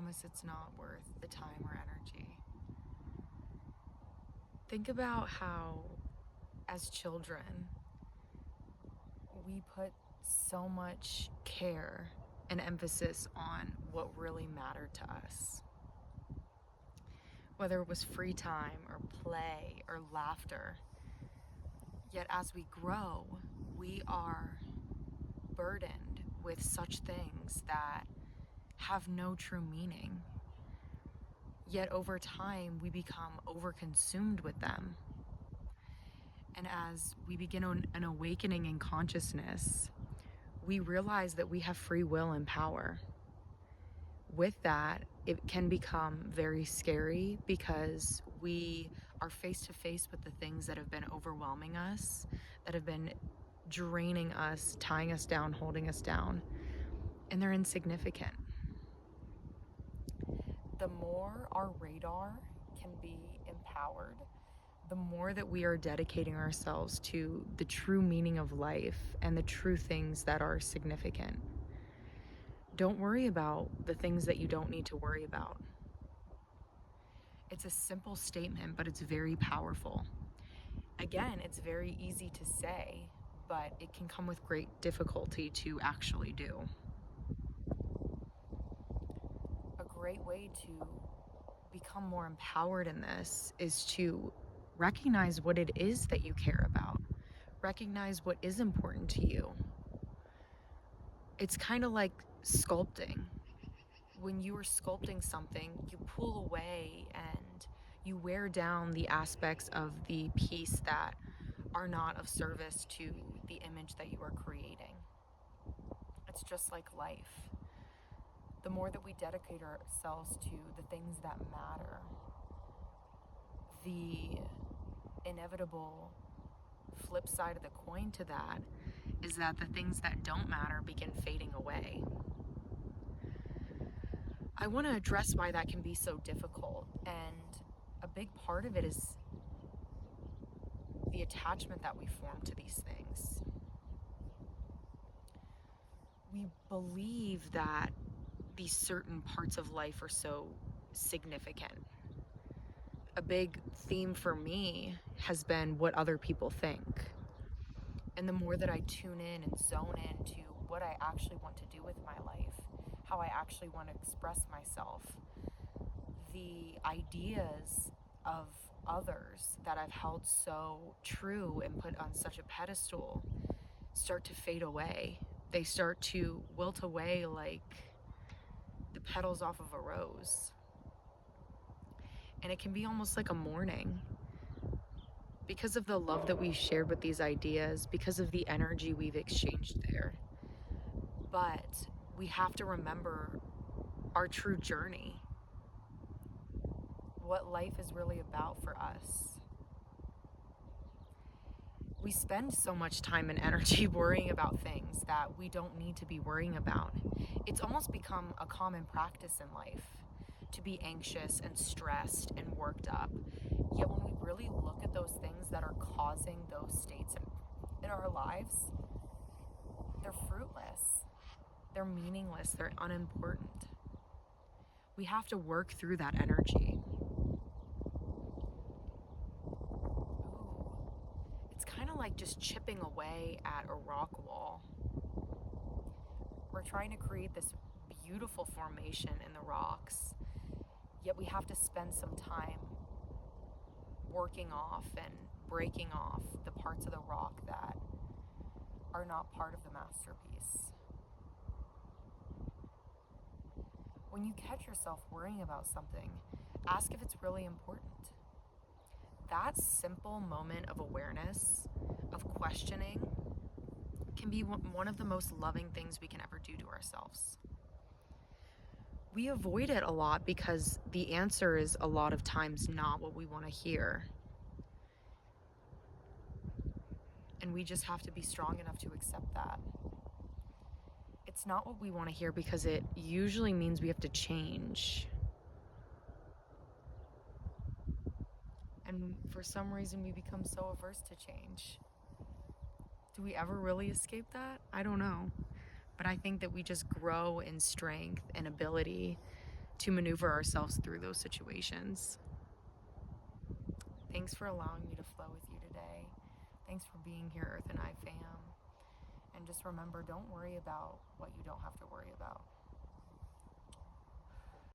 promise it's not worth the time or energy. Think about how, as children, we put so much care and emphasis on what really mattered to us. Whether it was free time or play or laughter. Yet as we grow, we are burdened with such things that have no true meaning. Yet over time, we become overconsumed with them. And as we begin an awakening in consciousness, we realize that we have free will and power. With that, it can become very scary because we are face to face with the things that have been overwhelming us, that have been draining us, tying us down, holding us down, and they're insignificant. The more our radar can be empowered, the more that we are dedicating ourselves to the true meaning of life and the true things that are significant. Don't worry about the things that you don't need to worry about. It's a simple statement, but it's very powerful. Again, it's very easy to say, but it can come with great difficulty to actually do. A great way to become more empowered in this is to recognize what it is that you care about. Recognize what is important to you. It's kind of like sculpting. When you are sculpting something, you pull away and you wear down the aspects of the piece that are not of service to the image that you are creating. It's just like life. The more that we dedicate ourselves to the things that matter, the inevitable flip side of the coin to that is that the things that don't matter begin fading away. I want to address why that can be so difficult, and a big part of it is the attachment that we form to these things. We believe that these certain parts of life are so significant. A big theme for me has been what other people think. And the more that I tune in and zone in to what I actually want to do with my life, how I actually want to express myself, the ideas of others that I've held so true and put on such a pedestal start to fade away. They start to wilt away like the petals off of a rose. And it can be almost like a mourning because of the love that we've shared with these ideas, because of the energy we've exchanged there. But we have to remember our true journey, what life is really about for us. We spend so much time and energy worrying about things that we don't need to be worrying about. It's almost become a common practice in life to be anxious and stressed and worked up. Yet when we really look at those things that are causing those states in our lives, they're fruitless, they're meaningless, they're unimportant. We have to work through that energy. It's kind of like just chipping away at a rock wall. We're trying to create this beautiful formation in the rocks, yet we have to spend some time working off and breaking off the parts of the rock that are not part of the masterpiece. When you catch yourself worrying about something, ask if it's really important. That simple moment of awareness, of questioning, can be one of the most loving things we can ever do to ourselves. We avoid it a lot because the answer is a lot of times not what we want to hear. And we just have to be strong enough to accept that. It's not what we want to hear because it usually means we have to change. And for some reason, we become so averse to change. Do we ever really escape that? I don't know. But I think that we just grow in strength and ability to maneuver ourselves through those situations. Thanks for allowing me to flow with you today. Thanks for being here, Earth and I fam. And just remember, don't worry about what you don't have to worry about.